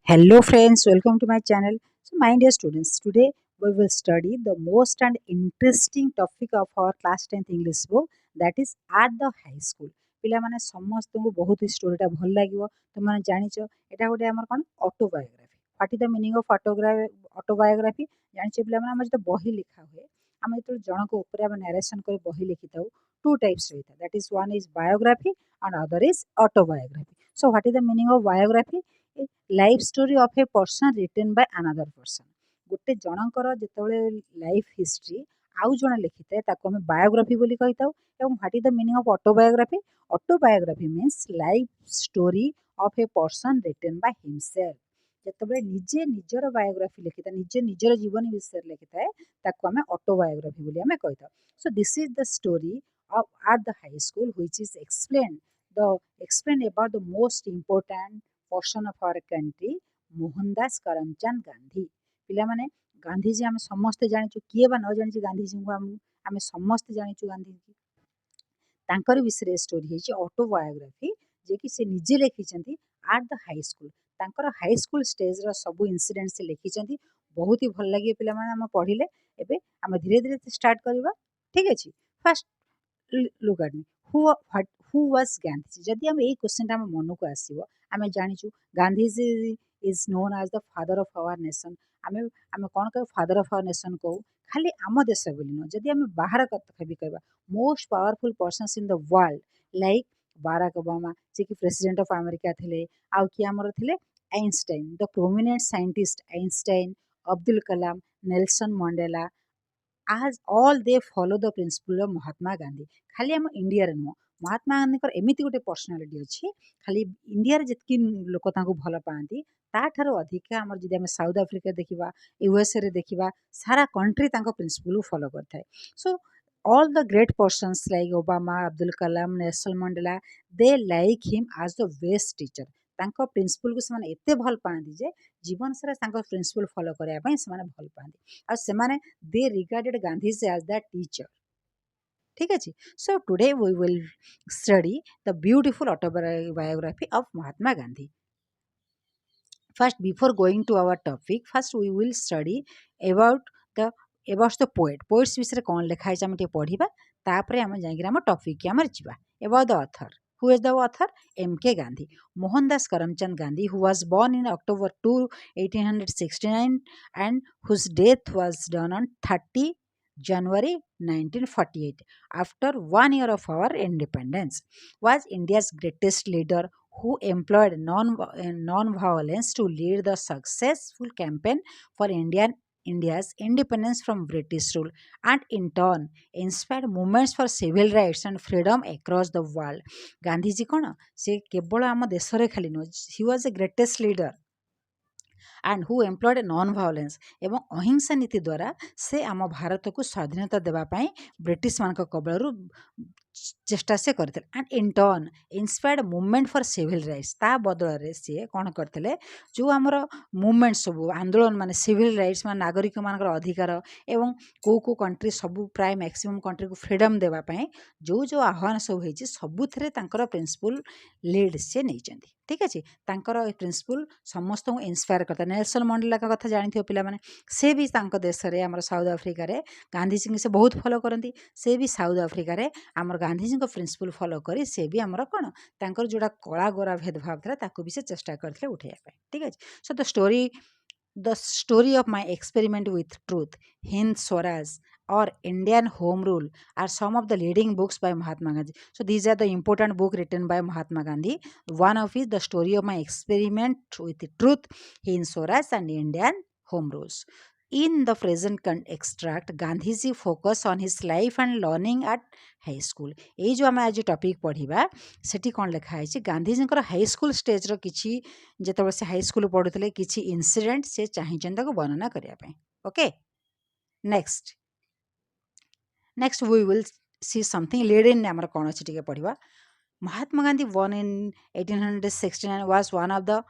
Hello friends, welcome to my channel. So my dear students, today we will study the most and interesting topic of our class 10th English book, that is at the high school. ପିଲାମାନେ ସମସ୍ତଙ୍କୁ ବହୁତ ହି ଷ୍ଟୋରିଟା ଭଲ ଲାଗିବ। ତୁମମାନେ ଜାଣିଛ ଏଇଟା ଗୋଟେ ଆମର କ'ଣ autobiography. What is the meaning of autobiography? ଜାଣିଛ ପିଲାମାନେ ଆମର ଯେତେବେଳେ ବହି ଲେଖା ହୁଏ, ଆମେ ଯେତେବେଳେ ଜଣଙ୍କ ଉପରେ ଆମେ ନାରେସନ୍ କରି ବହି ଲେଖିଥାଉ, ଟୁ ଟାଇପ୍ସ ରହିଥାଏ। That is one is biography and other is autobiography. So what is the meaning of biography? Life story of a person written by another person. ଗୋଟେ ଜଣଙ୍କର ଯେତେବେଳେ ଲାଇଫ୍ ହିଷ୍ଟ୍ରି ଆଉ ଜଣେ ଲେଖିଥାଏ ତାକୁ ଆମେ ବାୟୋଗ୍ରାଫି ବୋଲି କହିଥାଉ। ଏବଂ what is the meaning of autobiography? Autobiography means life story of a person written by himself. ଯେତେବେଳେ ନିଜେ ନିଜର ବାୟୋଗ୍ରାଫି ଲେଖିଥାଏ, ନିଜେ ନିଜର ଜୀବନୀ ବିଷୟରେ ଲେଖିଥାଏ, ତାକୁ ଆମେ ଅଟୋବାୟୋଗ୍ରାଫି ବୋଲି ଆମେ କହିଥାଉ। So this is the story of at the high school which is explain about the most important person of our country Mohandas Karamchand Gandhi. पिलामाने गांधीजी आम समस्ते जानिछु, किए बा न जानिछु गांधीजी को आम समस्ते जानिछु गांधीजी। तांकर विषय स्टोरी है ऑटोबायोग्राफी, जे कि से निजे लिखिछंती एट द हाई स्कूल। तांकर हाई स्कूल स्टेज रो सब इंसिडेंट से लिखिछंती। बहुत ही भल लागे पिलामाने हम पढ़िले। एबे हम धीरे धीरे स्टार्ट करबा। ठीक अछि। First look at me. Who was Gandhi? जदि हम यही क्वेश्चन हम मन को आसीबो, आमे जानिछु Gandhiji is known as the father of our nation. आमे आमे कोन कहू फादर ऑफ आवर नेशन को खाली आम देश बोली न, जदि आमे बाहर कथा भी कहबा most powerful persons in the world like Barack Obama, जे कि प्रेसिडेंट ऑफ अमेरिका थिले, आउ कि हमर थिले Einstein, the prominent scientist Einstein, Abdul Kalam, Nelson Mandela, as all they follow the principle of Mahatma Gandhi. खाली आम इंडिया रे नुह, महात्मा गांधी एमती गोटे पर्सनालीटी अच्छी, खाली इंडिया रे जितकी लोक तांको भल पाती ताठार अधिक आम जदि आम साउथ आफ्रिका देखा, यूएसए रे देखा, सारा कंट्री तांको प्रिंसिपल फॉलो करता है। सो all the great persons like Obama, Abdul Kalam, Nelson Mandela, they like him as the best teacher। तांको प्रिंसिपल को से एते भल पाती जे जीवन सारा तांको प्रिंसिपल फॉलो करने से भल पाती। और से they regarded Gandhi as the teacher. ठीक है। So today we will study the beautiful autobiography of Mahatma Gandhi. First, before going to our topic, first we will study about the poet। poets विषय कौन लिखा है आम पढ़ा, तापर आम जाम टॉपिक के आम जा about the author। Who is the author? M.K. Gandhi, Mohandas Karamchand Gandhi, who was born in October 2, 1869 and whose death was done on 30 January 1948 after 1 year of our independence, was India's greatest leader who employed non-violence to lead the successful campaign for India's independence from British rule, and in turn inspired movements for civil rights and freedom across the world। Gandhi ji कौन से केवल आम देश रे खाली नुह, he was a greatest leader and who employed non violence एवं अहिंसा नीति द्वारा से आम भारत को स्वाधीनता देवाई ब्रिटिश मान कबल चेष्टा से करते and in turn inspired movement for civil rights. ता बदल में सी कौन करते जो आमर मूवमेंट सब आंदोलन माने सिविल राइट्स मान नागरिक मान अधिकार एवं कौ कंट्री सब प्राय मैक्सिमम कंट्री को फ्रीडम देवाई जो जो आह्वान सब होती सबुथ प्रिंसिपल लीड से नहीं। ठीक अच्छे। प्रिंसिपल समस्त को इंस्पायर करता। नेल्सन मंडेला का कथा जानी पे, से भी देश में आम साउथ आफ्रिका गांधी जी से बहुत फॉलो करती। से भी साउथ आफ्रिका आम गांधी जी प्रिंसिपल फॉलो करी से भी आमर कौन तर जोड़ा कला गोरा भेदभाव था भी से चेष्टा करते उठाइबा। ठीक है। सो the story of my experiment with truth, Hind Swaraj or Indian Home Rule are some of the leading books by Mahatma Gandhi। So these are the important book written by Mahatma Gandhi। One of is the story of my experiment with truth, Hind Swaraj and Indian Home Rules। In the present extract, Gandhi ji focus on his life and learning at high school। ये जो आम आज topic पढ़ा सेठी कौन लिखा है Gandhi ji high school stage रो किछि जेतबे से हाई स्कूल पढ़ुले किछि इंसिडेंट से चाहिए वर्णना करने। Okay. Next we will see something lead in आमर कौन अच्छे पढ़ा। Mahatma Gandhi born in 1869 was one of the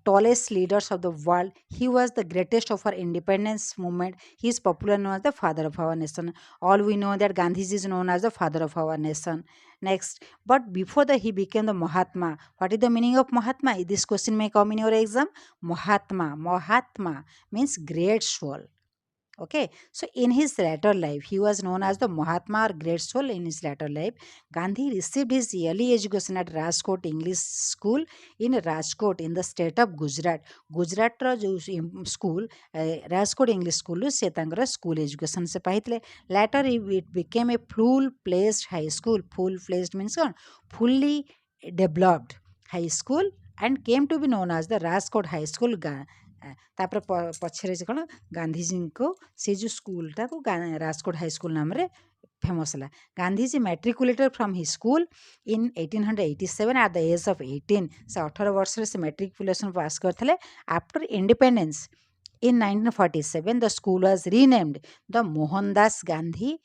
tallest leaders of the world. He was the greatest of our independence movement. He is popular known as the father of our nation. All we know that Gandhiji is known as the father of our nation. Next, but before that he became the Mahatma. What is the meaning of Mahatma? This question may come in your exam. Mahatma means great soul. Okay, so in his later life, he was known as the Mahatma or Great Soul. In his later life, Gandhi received his early education at Rajkot English School in Rajkot in the state of Gujarat. Gujarat जो school Rajkot English School से तांकर school education से पाइतले. Later it became a full-fledged high school. Full-fledged means कौन? Fully developed high school and came to be known as the Rajkot High School. ତାପରେ ପଛରେ ସେ କ'ଣ ଗାନ୍ଧିଜୀଙ୍କ ସେ ଯେଉଁ ସ୍କୁଲଟାକୁ ରାଜକୋଟ ହାଇସ୍କୁଲ ନାମରେ ଫେମସ୍ ହେଲା. Gandhiji matriculated from his school in 1887 at the age of 18. ସେ 18 ବର୍ଷରେ ସେ matriculation ପାସ୍ କରିଥିଲେ. After independence in 1947 the school was renamed the Mohandas Gandhi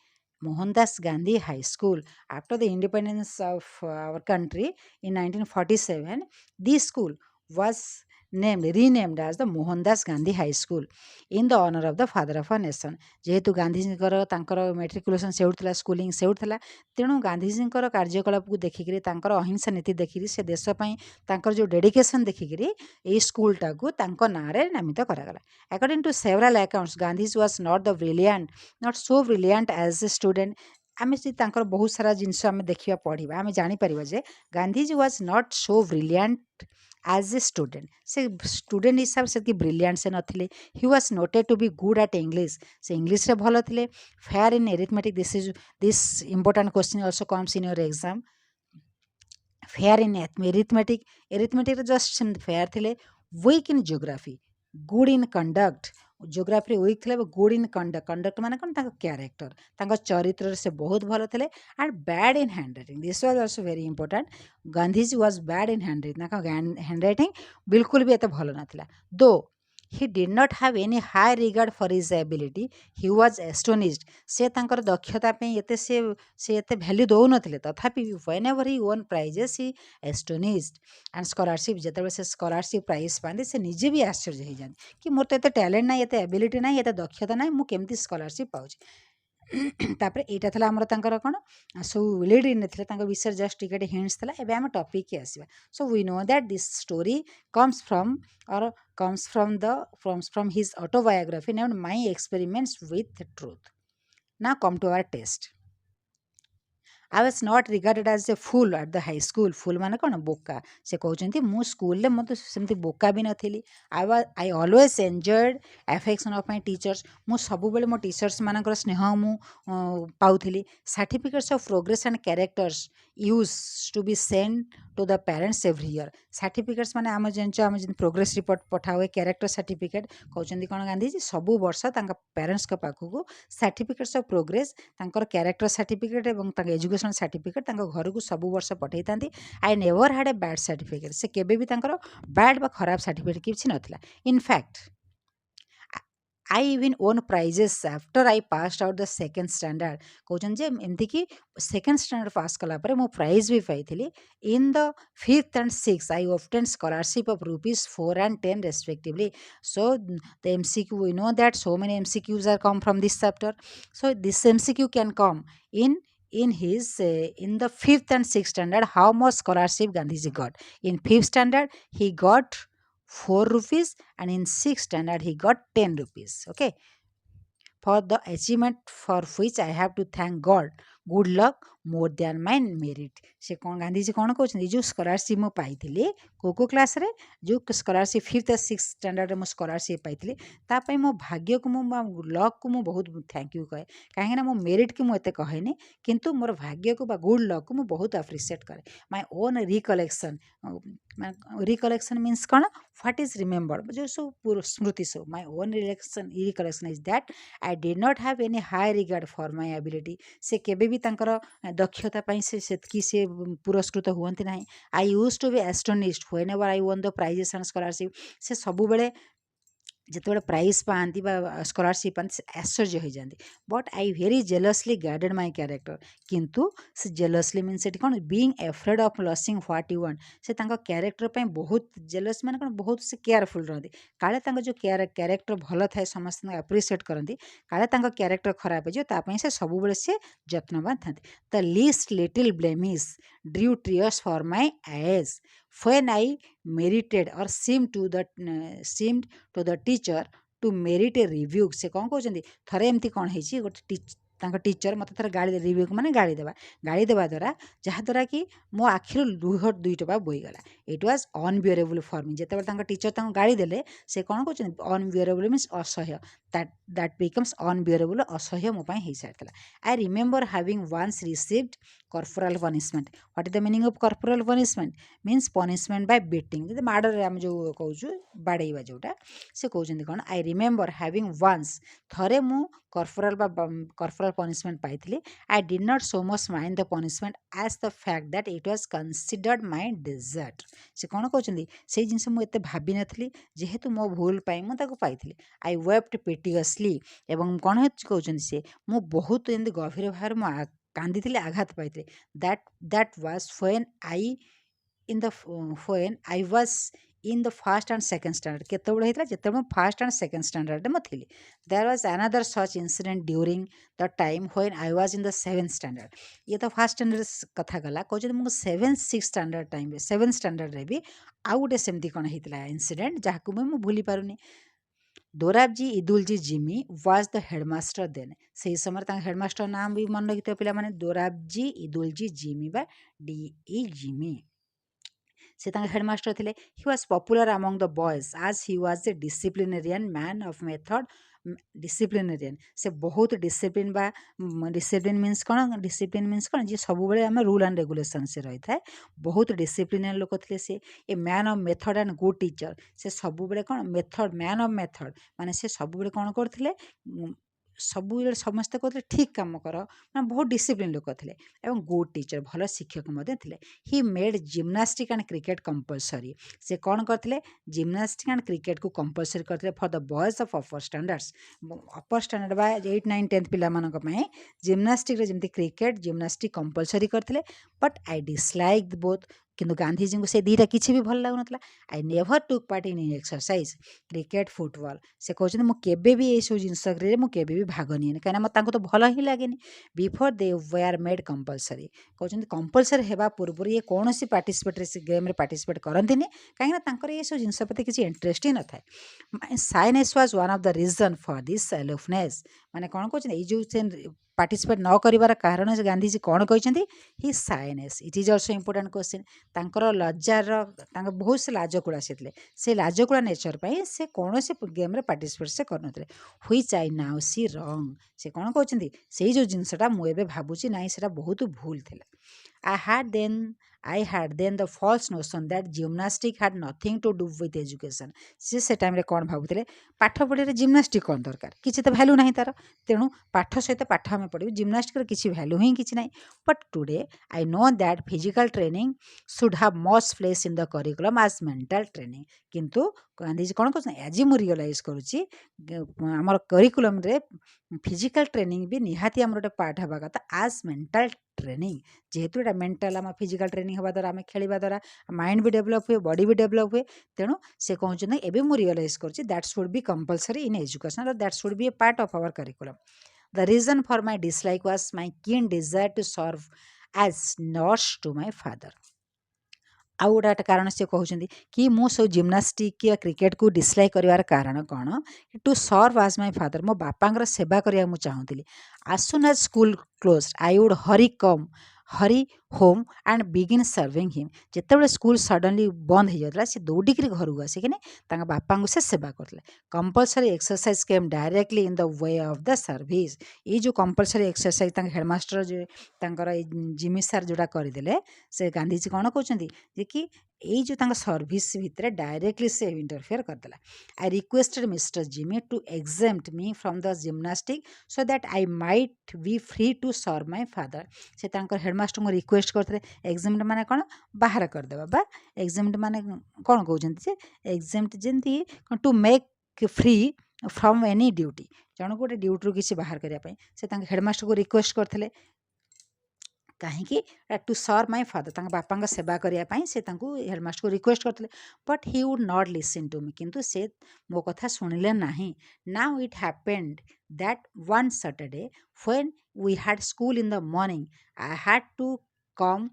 High School. After the independence of our country in 1947, this school was renamed as the Mohandas Gandhi High School in the honor of the father of our nation. ଯେହେତୁ ଗାନ୍ଧିଜୀଙ୍କର ତାଙ୍କର ମେଟ୍ରିକୁଲେସନ୍ ସେଉଠୁଥିଲା, schooling ସେଉଠୁଥିଲା, ତେଣୁ ଗାନ୍ଧିଜୀଙ୍କର କାର୍ଯ୍ୟକଳାପକୁ ଦେଖିକିରି ତାଙ୍କର ଅହିଂସା ନୀତି ଦେଖିକିରି ସେ ଦେଶ ପାଇଁ ତାଙ୍କର ଯେଉଁ ଡେଡିକେସନ୍ ଦେଖିକିରି ଏଇ ସ୍କୁଲଟାକୁ ତାଙ୍କ ନାଁରେ ନାମିତ କରାଗଲା. According to several accounts, Gandhiji was not so brilliant as a student. ଆମେ ଯଦି ତାଙ୍କର ବହୁତ ସାରା ଜିନିଷ ଆମେ ଦେଖିବା ପଢ଼ିବା ଆମେ ଜାଣିପାରିବା ଯେ Gandhiji was not so brilliant as a student. ସେ ଷ୍ଟୁଡେଣ୍ଟ ହିସାବରେ ସେତିକି ବ୍ରିଲିଆଣ୍ଟ ସେ ନଥିଲେ. He was noted to be good at English. ସେ ଇଂଲିଶରେ ଭଲ ଥିଲେ. Fair in arithmetic. This important question also comes in your exam. Fair in ଏରିଥମେଟିକ୍ରେ ଜଷ୍ଟ ସେମିତି ଫେୟାର ଥିଲେ. Weak in geography, good in conduct. ଜିଓଗ୍ରାଫିରେ ୱିକ୍ ଥିଲେ, ଗୁଡ୍ ଇନ୍ କଣ୍ଡକ୍ଟ ମାନେ କ'ଣ? ତାଙ୍କ କ୍ୟାରେକ୍ଟର, ତାଙ୍କ ଚରିତ୍ରରେ ସେ ବହୁତ ଭଲ ଥିଲେ. And bad in hand writing. This was also very important. Gandhiji was bad in hand writing. ତାଙ୍କ ହ୍ୟାଣ୍ଡ ରାଇଟିଂ ବିଲକୁଲ ବି ଏତେ ଭଲ ନଥିଲା. ଦୋ he did not have any high regard for his ability, he was astonished. ସେ ତାଙ୍କର ଦକ୍ଷତା ପାଇଁ ସେ ଏତେ ଭ୍ୟାଲ୍ୟୁ ଦେଉନଥିଲେ. ତଥାପି whenever he won prizes he astonished and scholarship. ଯେତେବେଳେ ସେ ସ୍କଲାରସିପ୍ ପ୍ରାଇଜ୍ ପାଆନ୍ତି ସେ ନିଜେ ବି ଆଶ୍ଚର୍ଯ୍ୟ ହେଇଯାନ୍ତି କି ମୋର ତ ଏତେ ଟ୍ୟାଲେଣ୍ଟ ନାହିଁ, ଏତେ ଏବିଲିଟି ନାହିଁ, ଏତେ ଦକ୍ଷତା ନାହିଁ, ମୁଁ କେମିତି ସ୍କଲାରସିପ୍ ପାଉଛି. ତାପରେ ଏଇଟା ଥିଲା ଆମର ତାଙ୍କର କ'ଣ ସବୁ ଲିଡ୍ ନେଇଥିଲେ, ତାଙ୍କ ବିଷୟରେ ଜଷ୍ଟ ଟିକେ ଟିକେ ହିଣ୍ଟସ୍ ଥିଲା. ଏବେ ଆମେ ଟପିକ୍କି ଆସିବା. Show we no that this story comes from his autobiography named My Experiments with Truth. Now come to our test. I was not regarded as a fool at the high school. Fool ମାନେ କ'ଣ? ବୋକା. ସେ କହୁଛନ୍ତି ମୁଁ ସ୍କୁଲରେ ମୋତେ ସେମିତି ବୋକା ବି ନଥିଲି. I always enjoyed affection of my teachers. ମୁଁ ସବୁବେଳେ ମୋ ଟିଚର୍ସ ମାନଙ୍କର ସ୍ନେହ ମୁଁ ପାଉଥିଲି. Certificates of progress and characters used to be sent to the parents every year. Certificates ମାନେ ଆମେ ଜାଣିଛୁ, ଆମେ ଯେମିତି ପ୍ରୋଗ୍ରେସ୍ ରିପୋର୍ଟ ପଠା ହୁଏ, କ୍ୟାରେକ୍ଟର ସାର୍ଟିଫିକେଟ୍. କହୁଛନ୍ତି କ'ଣ ଗାନ୍ଧିଜୀ ସବୁ ବର୍ଷ ତାଙ୍କ ପ୍ୟାରେଣ୍ଟସ୍ଙ୍କ ପାଖକୁ ସାର୍ଟିଫିକେଟ୍ସ ଅଫ୍ ପ୍ରୋଗ୍ରେସ୍, ତାଙ୍କର କ୍ୟାରେକ୍ଟର ସାର୍ଟିଫିକେଟ୍ ଏବଂ ତାଙ୍କ ଏଜୁକେସନ୍ ସାର୍ଟିଫିକେଟ୍ ତାଙ୍କ ଘରକୁ ସବୁ ବର୍ଷ ପଠାଇଥାନ୍ତି. I never had a bad certificate. ସେ କେବେ ବି ତାଙ୍କର ବ୍ୟାଡ୍ ବା ଖରାପ ସାର୍ଟିଫିକେଟ୍ କିଛି ନଥିଲା. In fact I even won prizes after I passed out the second standard. କହୁଛନ୍ତି ଯେ ଏମିତିକି ସେକେଣ୍ଡ ଷ୍ଟାଣ୍ଡାର୍ଡ଼ ପାସ୍ କଲା ପରେ ମୁଁ ପ୍ରାଇଜ୍ ବି ପାଇଥିଲି. In the 5th and 6th I obtained scholarship of rupees 4 and 10 respectively. So the MCQ, we know that so many MCQs are come from this chapter. So this MCQ can come in the 5th and 6th standard. How much scholarship Gandhiji got? In 5th standard he got 4 rupees and in 6th standard he got 10 rupees. Okay, for the achievement for which I have to thank God. Good luck more than my merit. ସେ କ'ଣ ଗାନ୍ଧିଜୀ କ'ଣ କହୁଛନ୍ତି? ଯେଉଁ scholarship ମୁଁ ପାଇଥିଲି କୋଉ କ୍ଲାସ୍ରେ, ଯେଉଁ ସ୍କଲାରସିପ୍ 5th ଆଉ 6th ଷ୍ଟାଣ୍ଡାର୍ଡ଼ରେ ମୁଁ ସ୍କଲାରସିପ୍ ପାଇଥିଲି ତା ପାଇଁ ମୋ ଭାଗ୍ୟକୁ ମୁଁ ଲକ୍କୁ ମୁଁ ବହୁତ ଥ୍ୟାଙ୍କ ୟୁ କହେ. କାହିଁକିନା ମୋ ମେରିଟ୍କି ମୁଁ ଏତେ କହେନି, କିନ୍ତୁ ମୋର ଭାଗ୍ୟକୁ ବା ଗୁଡ୍ ଲକ୍କୁ ମୁଁ ବହୁତ ଆପ୍ରିସିଏଟ୍ କରେ. ମାଇ ଓନ୍ ରିକଲେକ୍ସନ୍ ମିନ୍ସ କ'ଣ? ହ୍ୱାଟ୍ ଇଜ୍ ରିମେମ୍ବର୍ଡ, ଯେଉଁ ସବୁ ସ୍ମୃତି ସବୁ. My own recollection is that I did not have any high regard for my ability. ସେ କେବେ ବି ତାଙ୍କର ଦକ୍ଷତା ପାଇଁ ସେତିକି ସେ ପୁରସ୍କୃତ ହୁଅନ୍ତି ନାହିଁ. I used to be astonished whenever I won the prizes and scholarship. ସେ ସବୁବେଳେ ଯେତେବେଳେ ପ୍ରାଇଜ୍ ପାଆନ୍ତି ବା ସ୍କଲାରସିପ୍ ପାଆନ୍ତି ସେ ଆଶ୍ଚର୍ଯ୍ୟ ହୋଇଯାଆନ୍ତି। But I very jealously guarded my character. କିନ୍ତୁ ସେ ଜେଲସଲି ମିନ୍ସ ସେଠି କ'ଣ being afraid of losing what you want. ସେ ତାଙ୍କ କ୍ୟାରେକ୍ଟର ପାଇଁ ବହୁତ ଜେଲସ୍ ମାନେ କ'ଣ ବହୁତ ସେ କେୟାରଫୁଲ୍ ରହନ୍ତି। କାଳେ ତାଙ୍କ ଯେଉଁ କ୍ୟାରେକ୍ଟର ଭଲ ଥାଏ ସମସ୍ତଙ୍କୁ ଆପ୍ରିସିଏଟ୍ କରନ୍ତି, କାଳେ ତାଙ୍କ କ୍ୟାରେକ୍ଟର ଖରାପ ହେଇଯିବ ତା ପାଇଁ ସେ ସବୁବେଳେ ସେ ଯତ୍ନବାନ ଥାନ୍ତି। The least little blemish drew tears for my eyes when I merited or seemed to the teacher to merit a rebuke। ସେ କ'ଣ କହୁଛନ୍ତି, ଥରେ ଏମିତି କ'ଣ ହେଇଛି ଗୋଟେ ତାଙ୍କ ଟିଚର ମୋତେ ଥରେ ଗାଳି ରିବ୍ୟୁକ୍ ମାନେ ଗାଳି ଦେବା ଦ୍ୱାରା ଯାହାଦ୍ୱାରା କି ମୋ ଆଖିରୁ ଲୁହ 2 ଟୋପା ବୋହିଗଲା। ଇଟ୍ ୱାଜ୍ ଅନବିୟରେବୁଲ୍ ଫର୍ ମି। ଯେତେବେଳେ ତାଙ୍କ ଟିଚର ତାଙ୍କୁ ଗାଳି ଦେଲେ ସେ କ'ଣ କହୁଛନ୍ତି, ଅନବିୟରେବୁଲ୍ ମିନ୍ସ ଅସହ୍ୟ। ଦ୍ୟାଟ୍ ବିକମ୍ସ ଅନବିୟରେବୁଲ୍, ଅସହ୍ୟ ମୋ ପାଇଁ ହେଇସାରିଥିଲା। I remember having once received corporal punishment. What is the meaning of corporal punishment? Means punishment by beating. ଯଦି ମାଡ଼ରେ ଆମେ ଯେଉଁ କହୁଛୁ ବାଡ଼େଇବା ଯେଉଁଟା, ସେ କହୁଛନ୍ତି କ'ଣ, ଆଇ ରିମେମ୍ବର ହାଭିଂ ୱାନ୍ସ, ଥରେ ମୁଁ କର୍ପୋରାଲ ପନିସମେଣ୍ଟ ପାଇଥିଲି। I did not so much mind the punishment as the fact that it was considered my desert. ସେ କ'ଣ କହୁଛନ୍ତି, ସେଇ ଜିନିଷ ମୁଁ ଏତେ ଭାବିନଥିଲି, ଯେହେତୁ ମୋ ଭୁଲ ପାଇଁ ମୁଁ ତାକୁ ପାଇଥିଲି। ଆଇ ୱେପ୍ଟ ପିଟିୟସଲି, ଏବଂ କ'ଣ କହୁଛନ୍ତି ସେ, ମୁଁ ବହୁତ ଏମିତି ଗଭୀର ଭାବରେ ମୁଁ କାନ୍ଦିଥିଲି, ଆଘାତ ପାଇଥିଲି। That was when I was in the first and second standard। କେତେବେଳେ ହେଇଥିଲା, ଯେତେବେଳେ ମୁଁ ଫାର୍ଷ୍ଟ ଆଣ୍ଡ ସେକେଣ୍ଡ ଷ୍ଟାଣ୍ଡାର୍ଡ଼ରେ ମୁଁ ଥିଲି। There was another such incident during the time when I was in the 7th standard। ଇଏ ତ ଫାର୍ଷ୍ଟ ଷ୍ଟାଣ୍ଡାର୍ଡ଼ କଥା ଗଲା, କହୁଛନ୍ତି ମୁଁ 7th ଷ୍ଟାଣ୍ଡାର୍ଡ଼ରେ ବି ଆଉ ଗୋଟେ ସେମିତି କ'ଣ ହେଇଥିଲା ଇନସିଡେଣ୍ଟ, ଯାହାକୁ ମୁଁ ଭୁଲି ପାରୁନି। ଦୋରାବଜି ଇଦୁଲଜି ଜିମି ୱାଜ୍ ଦ ହେଡ଼ମାଷ୍ଟର ଦେନ୍। ସେହି ସମୟରେ ତାଙ୍କ ହେଡ଼ମାଷ୍ଟର ନାମ ବି ମନେ ରଖିଥିବ ପିଲାମାନେ, ଦୋରାବଜି ଇଦୁଲଜି ଜିମି ବା DE ଜିମି। ସେ ତାଙ୍କ ହେଡ଼ମାଷ୍ଟର ଥିଲେ। He was popular among the boys as he was a disciplinarian man of method. Disciplinarian, ସେ ବହୁତ ଡିସିପ୍ଲିନ୍ ବା ଡିସିପ୍ଲିନ୍ ମିନ୍ସ କ'ଣ, ଯିଏ ସବୁବେଳେ ଆମେ ରୁଲ୍ ଆଣ୍ଡ ରେଗୁଲେସନ୍ ସେ ରହିଥାଏ। ବହୁତ ଡିସିପ୍ଲିନିଆନ୍ ଲୋକ ଥିଲେ ସେ। ଏ man of method and good teacher. ସେ ସବୁବେଳେ କ'ଣ ମେଥଡ଼, ମ୍ୟାନ୍ ଅଫ୍ ମେଥଡ଼ ମାନେ ସେ ସବୁବେଳେ କ'ଣ କରୁଥିଲେ, ସବୁବେଳେ ସମସ୍ତେ କହୁଥିଲେ ଠିକ୍ କାମ କର, ମାନେ ବହୁତ ଡିସିପ୍ଲିନ୍ ଲୋକ ଥିଲେ। ଏବଂ ଗୁଡ୍ ଟିଚର, ଭଲ ଶିକ୍ଷକ ମଧ୍ୟ ଥିଲେ। He made gymnastic and cricket compulsory. ସେ କ'ଣ କରିଥିଲେ, ଜିମ୍ନାଷ୍ଟିକ୍ ଆଣ୍ଡ କ୍ରିକେଟକୁ କମ୍ପଲସରି କରିଥିଲେ for the boys of upper standards. Upper standard ବା 8, 9, 10th ପିଲାମାନଙ୍କ ପାଇଁ ଜିମ୍ନାଷ୍ଟିକ୍ରେ ଯେମିତି କ୍ରିକେଟ୍ ଜିମ୍ନାଷ୍ଟିକ୍ କମ୍ପଲସରି କରିଥିଲେ। But I dislike both. କିନ୍ତୁ ଗାନ୍ଧିଜୀଙ୍କୁ ସେ ଦୁଇଟା କିଛି ବି ଭଲ ଲାଗୁନଥିଲା। I never took part in exercise cricket football. ସେ କହୁଛନ୍ତି ମୁଁ କେବେ ବି ଏଇସବୁ ଜିନିଷରେ ମୁଁ କେବେ ବି ଭାଗ ନିଏନି, କାହିଁକିନା ମୋତେ ତାଙ୍କୁ ତ ଭଲ ହିଁ ଲାଗେନି। Before they were made compulsory. କହୁଛନ୍ତି କମ୍ପଲସରି ହେବା ପୂର୍ବରୁ ଇଏ କୌଣସି ପାର୍ଟିସିପେଟ୍ରେ ସେ ଗେମ୍ରେ ପାର୍ଟିସିପେଟ୍ କରନ୍ତିନି, କାହିଁକିନା ତାଙ୍କର ଏସବୁ ଜିନିଷ ପ୍ରତି କିଛି ଇଣ୍ଟରେଷ୍ଟ ହିଁ ନଥାଏ। Shyness was one of the reason for this aloofness. ମାନେ କ'ଣ କହୁଛନ୍ତି, ଏଇ ଯେଉଁ ସେ ପାର୍ଟିସିପେଟ୍ ନ କରିବାର କାରଣ ଗାନ୍ଧିଜୀ କ'ଣ କହିଛନ୍ତି, he shyness. It is also important question. ତାଙ୍କର ତାଙ୍କ ବହୁତ ସେ ଲାଜକୁଳା ସେ ଥିଲେ। ସେ ଲାଜକୁଳା ନେଚର ପାଇଁ ସେ କୌଣସି ଗେମ୍ରେ ପାର୍ଟିସିପେଟ୍ ସେ କରୁନଥିଲେ। ହୁଇଚ୍ ଆଇ ନାଉ ସି ରଙ୍ଗ। ସେ କ'ଣ କହୁଛନ୍ତି, ସେଇ ଯେଉଁ ଜିନିଷଟା ମୁଁ ଏବେ ଭାବୁଛି ନାହିଁ ସେଟା ବହୁତ ଭୁଲ ଥିଲା। I had then the false notion that gymnastic had nothing to do with education। ସେ ଟାଇମ୍ରେ କ'ଣ ଭାବୁଥିଲେ, ପାଠ ପଢ଼ିବାରେ ଜିମ୍ନାଷ୍ଟିକ୍ କ'ଣ ଦରକାର, କିଛି ତ ଭ୍ୟାଲୁ ନାହିଁ ତା'ର, ତେଣୁ ପାଠ ସହିତ ପାଠ ଆମେ ପଢ଼ିବୁ, ଜିମ୍ନାଷ୍ଟିକ୍ର କିଛି ଭ୍ୟାଲୁ ହିଁ କିଛି ନାହିଁ। But today I no that physical training should have much place in the curriculum as mental training. କିନ୍ତୁ ଗାନ୍ଧିଜୀ କ'ଣ କହୁଛନ୍ତି, ଆଜି ମୁଁ ରିଅଲାଇଜ୍ କରୁଛି ଆମର କରିକୁଲମ୍ରେ ଫିଜିକାଲ୍ ଟ୍ରେନିଂ ବି ନିହାତି ଆମର ଗୋଟେ ପାର୍ଟ ହେବା କଥା ଆଜ୍ ମେଣ୍ଟାଲ୍ ଟ୍ରେନିଂ। ଯେହେତୁ ଏଇଟା ମେଣ୍ଟାଲ୍, ଆମ ଫିଜିକାଲ୍ ଟ୍ରେନିଂ ହେବା ଦ୍ୱାରା, ଆମେ ଖେଳିବା ଦ୍ୱାରା ମାଇଣ୍ଡ ବି ଡେଭଲପ୍ ହୁଏ, ବଡ଼ି ବି ଡେଭଲପ୍ ହୁଏ। ତେଣୁ ସେ କହୁଛନ୍ତି ଏବେ ମୁଁ ରିଅଲାଇଜ୍ କରୁଛି that should be compulsory in education, that should be a part of our curriculum. The reason for my dislike was my keen desire to serve as nurse to my father. ଆଉ ଗୋଟେ କାରଣ ସେ କହୁଛନ୍ତି କି ମୁଁ ସବୁ gymnastic या କ୍ରିକେଟକୁ ଡିସଲାଇକ୍ କରିବାର କାରଣ କ'ଣ, to serve as my father. ମୋ ବାପାଙ୍କର ସେବା କରିବାକୁ ମୁଁ ଚାହୁଁଥିଲି। As soon as school close I would hurry home and begin serving him. ଯେତେବେଳେ ସ୍କୁଲ ସଡନଲି ବନ୍ଦ ହେଇଯାଉଥିଲା ସେ ଦୌଡ଼ିକିରି ଘରକୁ ଆସିକିନି ତାଙ୍କ ବାପାଙ୍କୁ ସେ ସେବା କରୁଥିଲେ। କମ୍ପଲସରି ଏକ୍ସରସାଇଜ୍ କେମ୍ directly in the way of the service. ଏଇ ଯେଉଁ କମ୍ପଲସରି ଏକ୍ସରସାଇଜ୍ ତାଙ୍କ ହେଡ଼ମାଷ୍ଟର ତାଙ୍କର ଏଇ ଜିମି ସାର୍ ଯେଉଁଟା କରିଦେଲେ, ସେ ଗାନ୍ଧିଜୀ କ'ଣ କହୁଛନ୍ତି ଯେ କି ଏଇ ଯେଉଁ ତାଙ୍କ ସର୍ଭିସ୍ ଭିତରେ ଡାଇରେକ୍ଟଲି ସେ ଇଣ୍ଟରଫିୟର କରିଦେଲା। I requested mister Gimi to exempt me from the gymnastic so that I might be free to serve my father. ସେ ତାଙ୍କର ହେଡ଼ମାଷ୍ଟରଙ୍କୁ ରିକ୍ୱେଷ୍ଟ କରିଥିଲେ, ଏକ୍ସେମ୍ପ୍ଟ ମାନେ କ'ଣ, ବାହାର କରିଦେବା, ବା ଏକ୍ସେମ୍ପ୍ଟ ମାନେ କ'ଣ କହୁଛନ୍ତି ଯେ ଏକ୍ସେମ୍ପ୍ଟ ଯେମିତି two make free from any duty जन गोटे ड्यूटी किसी बाहर करने से हेडमास्टर को रिक्वेस्ट करते कहीं टू सर्व माय फादर बापा सेवा करने से हेडमास्टर को रिक्वेस्ट करते but he would not listen to me किंतु से मो कथा शुणिले नहीं now it happened that one Saturday when we had school in the morning I had to come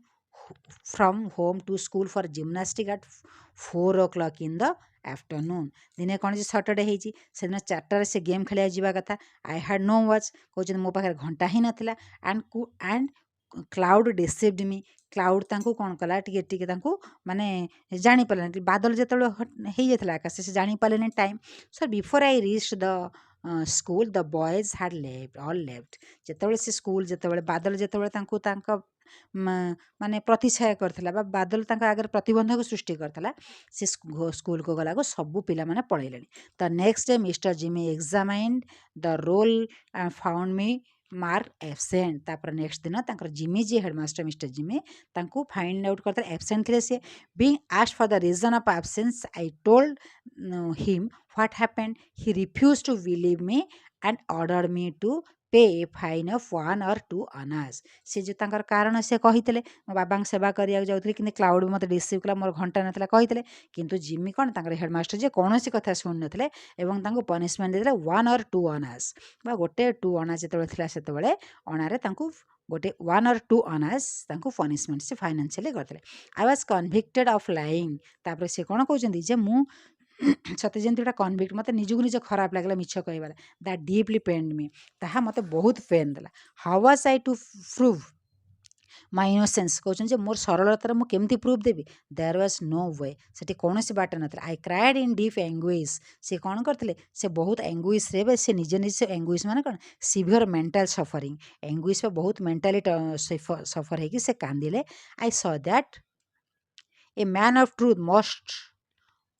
from home to school for gymnastic at 4 o'clock in the afternoon दिने कौन Saturday होती से दिन 4टार से गेम खेल जावा कथा आई हैड नो वाच कहते मो पाखे घंटा ही नाला and cloud deceived me cloud तांको कौन कला टिके माने जानी पारे बादल जो हो जाता आकाश से जानी पारे time so before I reach the school the boys had left all left जिते से स्कूल जिते बादल जिते माने प्रतिछाया करथिला बादल आगे प्रतिबंधक सृष्टि करथिला से स्कूल को गला सबू पिला माने पळैलेनी the next day mister Gimi examined the roll and found me marked absent तापर नेक्स्ट दिन Gimi ji headmaster mister Gimi find out करते एब्सेंट थे से being asked for the reason of absence I told him what happened he refused to believe me and ordered me to pay fine of 1 or 2 annas से जो तांकर कारण से कही मो बाबा सेवा करा जाऊँ कि क्लाउड भी मतलब रिसीव कला मोर घंटा नाला कही किंतु जिमी कौन हेडमास्टर जी कौन कथा शुणी नथिले एवं पनिशमेंट देते 1 or 2 आनास गोटे 2 आना जो से अणारे गोटे 1 or 2 आनास पनिशमेंट से फाइनान्शियली करते I was convicted of lying तापर से कौन कहते जे मु सत्य जमी गोटे कन्विक्ट मत निजक निज खराब लगे मिछ कहवार दैट डीपली पेन्ड मी ताहा मत बहुत पेन देला how was I to prove my innocence कहते मोर सरलतार मुझे प्रूफ देवी देयर वाज नो वे से कौन बाट ना आई क्राइड इन डीप एंगुइश से कौन करते से बहुत एंगुइश रे से निजे निजे एंगुइश माने कौन सीवियर मेंटल सफरिंग एंगुइश बहुत मेंटाली सफर होगी से कांदिले I saw that a man of truth must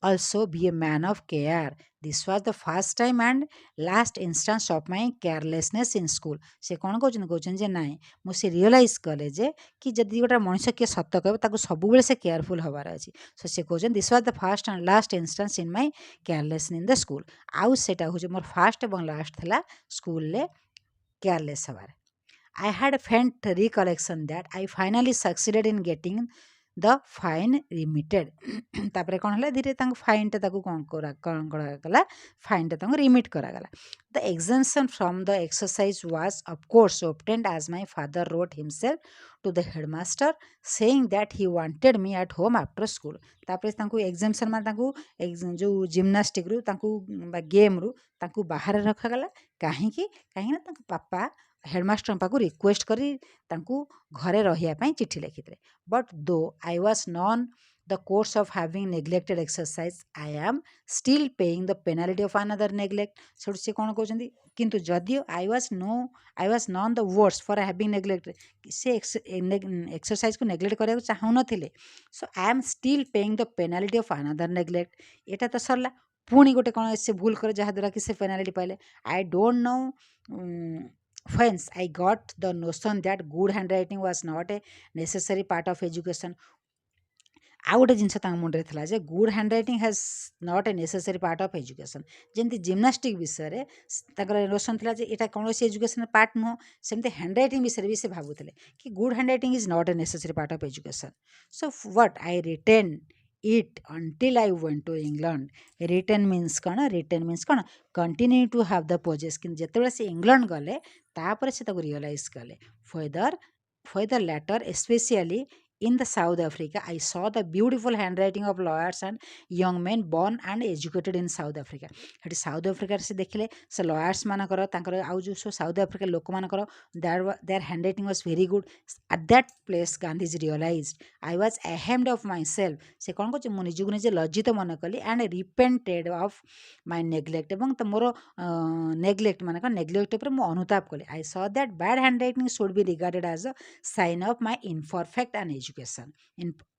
also be a man of care. This was the first time and last instance of my carelessness in school. से कौन कहते जे नाई मुझे realise कले जे कि जदि गोटे मनुष्य किए सत कह सब से केयरफुल हबार अच्छी सो से कहते this was the first and last instance in my careless in the school आउ से मोर फास्ट और लास्ट थला स्कूल ले केयरलेस हबार I had a faint recollection that I finally succeeded in getting the fine remitted तापर कौन है धीरे फाइन टा कौन करागला फाइन टा रिमिट करागला the exemption from the exercise was of course obtained as my father wrote himself to the headmaster saying that he wanted me at home after school तापर एग्जेम्पशन मान जो जिम्नास्टिक रु game रु बाहर रखागला कहीं पापा हेडमास्टर पाक रिक्वेस्ट करी घरे रही चिठी लिखिते but though I was none the course of having neglected exercise I am still paying the penalty of another neglect से कौन कहते किंतु जदियो I was none the worse for having neglected से एक्सरसाइज को नेग्लेक्ट करा चाहू नथिले so I am still paying the penalty of another neglect एटा तो सरला पुणी गोटे कौन से भूल करे जहाँद्वारा कि से पेनाल्टी पाइले I don't know Hence, I got the notion that good handwriting was not a necessary part of education. आउ गोटे जिनस मुंडे था जे good handwriting has not a necessary part of education जमी जिम्नास्टिक विषय नोशन था यहाँ कौन एजुकेशन पार्ट नुह सेमती हैंड रईटिंग विषय भी से भावुले कि good handwriting is not a necessary part of education so what I retain it until I went to England. Return means कौन continue to have the possess कि जिते से इंग्लैंड गले तापर से रियलाइज कले for the latter especially in the South Africa I saw the beautiful handwriting of lawyers and young men born and educated in South Africa Hattie south Africa से देखिले से लॉयर्स मानकर आउ जो सब साउथ अफ्रिका लोक मानकर their handwriting was very good at that place Gandhiji realised I was ashamed of myself से कौन कह निजक निजे लज्जित मन कली and repented of my neglect एवं मोर नेग्लेक्ट मान नेग्लेक्ट पर मुझे अनुताप कली I saw that bad handwriting should be regarded as a sign of my imperfect and education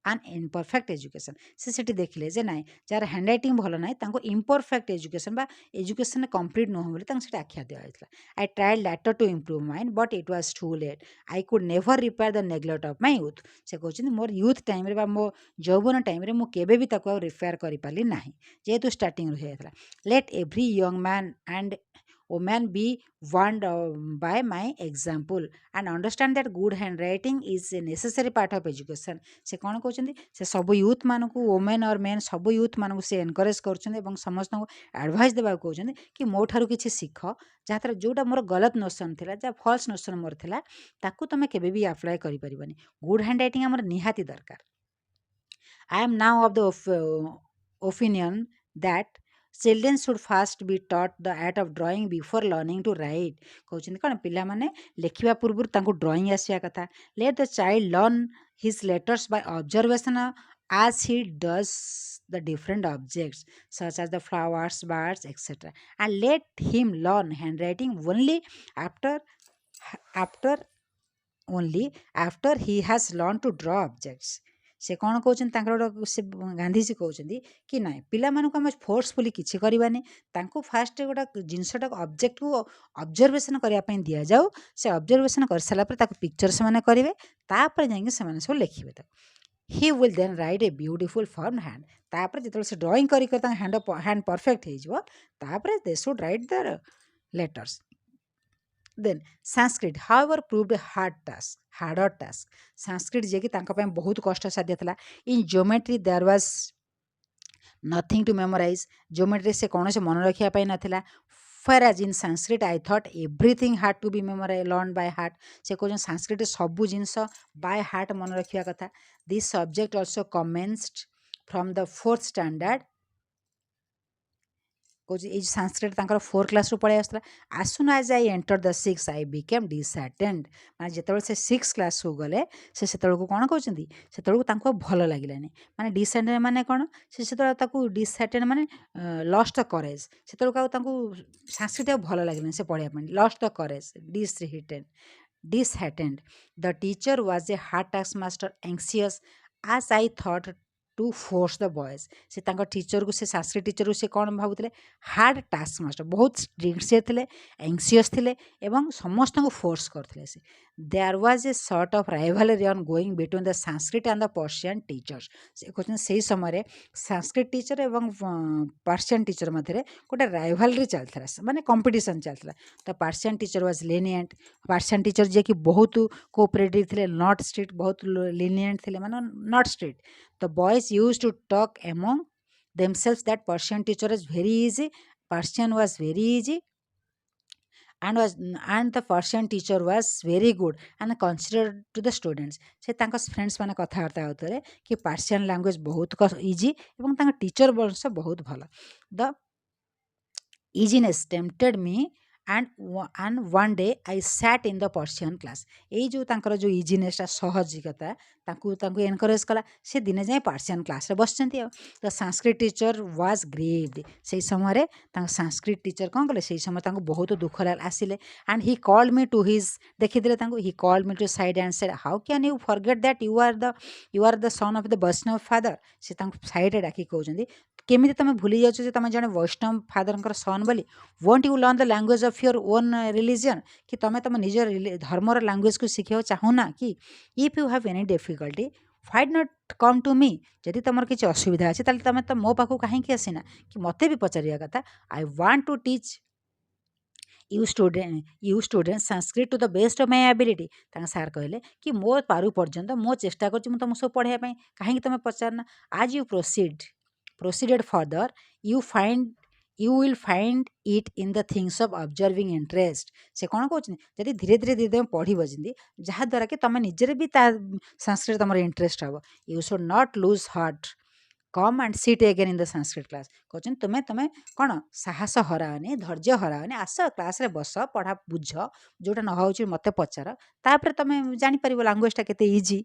an imperfect education से सेठी देखिले जे नाइ जार हैंडराइटिंग भलो नाइ तांको imperfect education बा एजुकेशन कंप्लीट न हो बोली तांको सेटा आख्या दिया आइतला I tried later to improve mine but it was too late I could never repair the neglect of my youth से कहउछन मोर यूथ टाइम रे बा मो यौवन टाइम रे मो केबे भी ताको रिपेयर करि पाली नाही जेतु स्टार्टिंग रे हेतला let every young man and woman be warned by my example and understand that good handwriting is a necessary part of education से कौन कहते से सब यूथ मानक वोमेन और मेन सब यूथ मानक से एनकरेज कर समस्त एडवाइस देवा कहते कि मो ठारू किसी सीख जहाँ जोटा मोर गलत नोशन था जहाँ फल्स नोशन मोर था ताकू तुम केबे भी अप्लाई करें गुड हैंडराइटिंग आमर निहाती दरकार I am now of the opinion that children should first be taught the art of drawing before learning to write कहउछन कोन पिला माने लेखिबा पूर्व तांको ड्राइंग आसिया कथा let the child learn his letters by observation as he does the different objects such as the flowers birds etc and let him learn handwriting after only after he has learned to draw objects से कौन कहते से गांधीजी कहते कि ना पिला मानक आम फोर्सफुली किसी करवानी फास्ट गोटे जिनसटा ऑब्जेक्ट को ऑब्जर्वेशन करने दि जाऊ से ऑब्जर्वेशन कर सारा पिक्चर से करेंगे तापर जाकि सब लिखे he will then write a beautiful form hand तापर जो से ड्राइंग कर हैंड परफेक्ट हो they should write the letters Then Sanskrit, however, proved a harder task. Sanskrit जे कि तांका ପାଇଁ बहुत कष्ट साध्य थिला. In geometry there was nothing to memorize. Geometry से कौन से मन रखिया ପାଇଁ नथिला. Whereas in Sanskrit I thought everything had to be memorized, learned by heart. से कहन संस्कृत सबु जिंस by heart मन रखिया कथा. This subject also commenced from the 4th standard. Sanskrit four class रू पढ़ाई आसला as soon as I entered the 6 I became disheartened माने जेतबेले से 6 क्लास हो गले से सेतबेले को कोन कहउछंती सेतबेले को तांको भलो लागिलानी माने डिसहेartened माने कोन से सेतबेले ताकू डिसहेartened माने लॉस्ट द करेज सेतबेले को तांको संस्कृत भलो लागिलानी से पढ़िया पई lost the courage disheartened the teacher was a hard task master anxious as I thought to force the boys से तांको टीचर को से संस्कृत टीचर को से कौन भावुले हार्ड टास्क मास्टर बहुत स्ट्रिक्ट से थे एंक्सियस थे एवं समस्त को फोर्स करते से there was a sort of rivalry on going between the Sanskrit and the Persian teachers से कहते से समय संस्कृत टीचर एवं पर्शियन टीचर मध्य गोटे राइवलरी चलता माने कंपटीशन चलता तो Persian teacher was lenient Persian teacher जे कि बहुत कोऑपरेटिव थे नॉट स्ट्रिक्ट बहुत लेनिएंट थे माने not strict The boys used to talk among themselves that Persian teacher is very easy, Persian was very easy, and the Persian teacher was very good and considered to the students. से तांका friends माने कथाबार्ता होतरे कि Persian language बहुत easy एवं तांका teacher वर्ष बहुत भला. The easiness tempted me and one day I sat in the Persian class. एई जो तांकर जो इजीनेस सहजिकता तांकू एनकरेज कला से दिने जाए पर्शियन क्लास रे बसचंती तो संस्कृत टीचर वाज ग्रीव्ड से समय संस्कृत टीचर कौन कले से समय तांको बहुत दुख आसिले and he called me to his देखिले तांको he called me to side and said how can you forget that you are the son of the Vaishnava father से तांको साइड डाकी कहउचंदी केमिति तमे भूली जाउछ जे तमे जने वैष्णव फादर सन बोली won't you learn the language of your own religion कि तमे तम निज धर्मर लैंग्वेज को शिखियो चाहूना कि if you have any difficulty why not come to me जदि तुम किसी असुविधा अच्छे ताले तमे तो मो पाखु कहीं आसीना कि मते भी पचारिया कथा I want to teach you student Sanskrit to the best of my ability सार कहले कि मो पारु पर्यंत मो चेष्टा कर तुम सब पढ़ाई कहीं तुम पचारना आज you proceeded further you will find it in the things of observing interest से कौन कहते जदि धीरे धीरे तुम पढ़ जमी जहाँ द्वारा कि तुम निजे भी संस्कृत तुम इंटरेस्ट हम you should not lose heart come and sit again in the Sanskrit class कहते तुम्हें तुम्हें कौन साहस हराओनी धैर्य हराओनी आस क्लास रे बस पढ़ा बुझ जोटा न हो मत पचार तापर तुम जापर लांगुएजटा केते easy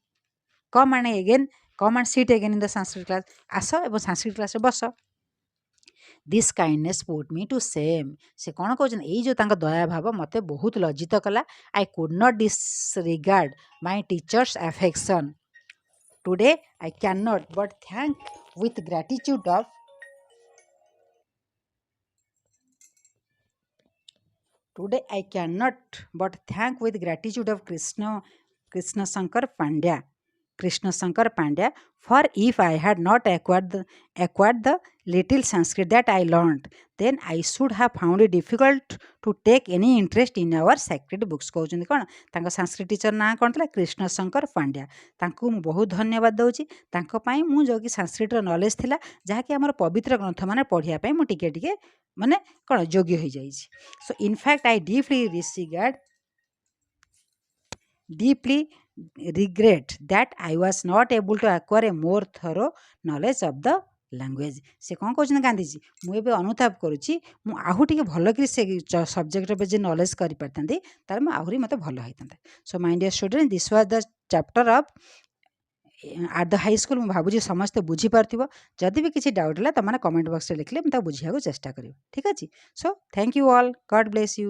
come and sit again in the Sanskrit class आस और संस्कृत क्लास रे बस this kindness put me to shame से कौन कहते ये जो दया भाव मत बहुत लज्जित कला I could not disregard my teachers affection Today I cannot but thank with gratitude of Today I cannot but thank with gratitude of Krishna Shankar Pandya. Krishna Shankar Pandya, for if I had not acquired the little Sanskrit that I learned, then I should have found it difficult to take any interest in our sacred books. କହୁଛନ୍ତି କ'ଣ ତାଙ୍କ Sanskrit teacher ନାଁ କ'ଣ ଥିଲା କୃଷ୍ଣ ଶଙ୍କର ପାଣ୍ଡ୍ୟା ତାଙ୍କୁ ମୁଁ ବହୁତ ଧନ୍ୟବାଦ ଦେଉଛି ତାଙ୍କ ପାଇଁ ମୁଁ ଯେଉଁକି ସାଂସ୍କ୍ରିଟର ନଲେଜ ଥିଲା ଯାହାକି ଆମର ପବିତ୍ର ଗ୍ରନ୍ଥ ମାନେ ପଢ଼ିବା ପାଇଁ ମୁଁ ଟିକେ ଟିକେ ମାନେ କ'ଣ ଯୋଗ୍ୟ ହୋଇଯାଇଛି so in fact I deeply regret that I was not able to acquire a more thorough knowledge of the language ସେ କ'ଣ କହୁଛନ୍ତି ଗାନ୍ଧୀଜୀ ମୁଁ ଏବେ ଅନୁତାପ କରୁଛି ମୁଁ ଆହୁରି ଟିକେ ଭଲକରି ସେ ସବଜେକ୍ଟ ଉପରେ ଯେ ନଲେଜ କରିପାରିଥାନ୍ତି ତାହେଲେ ମୁଁ ଆହୁରି ମୋତେ ଭଲ ହେଇଥାନ୍ତା so my dear student this was the chapter of at the high school ମୁଁ ଭାବୁଛି ସମସ୍ତେ ବୁଝିପାରୁଥିବ ଯଦି ବି କିଛି ଡାଉଟ୍ ହେଲା ତୁମମାନେ କମେଣ୍ଟ ବକ୍ସରେ ଲେଖିଲେ ମୁଁ ତାକୁ ବୁଝିବାକୁ ଚେଷ୍ଟା କରିବି ଠିକ୍ ଅଛି so thank you all God bless you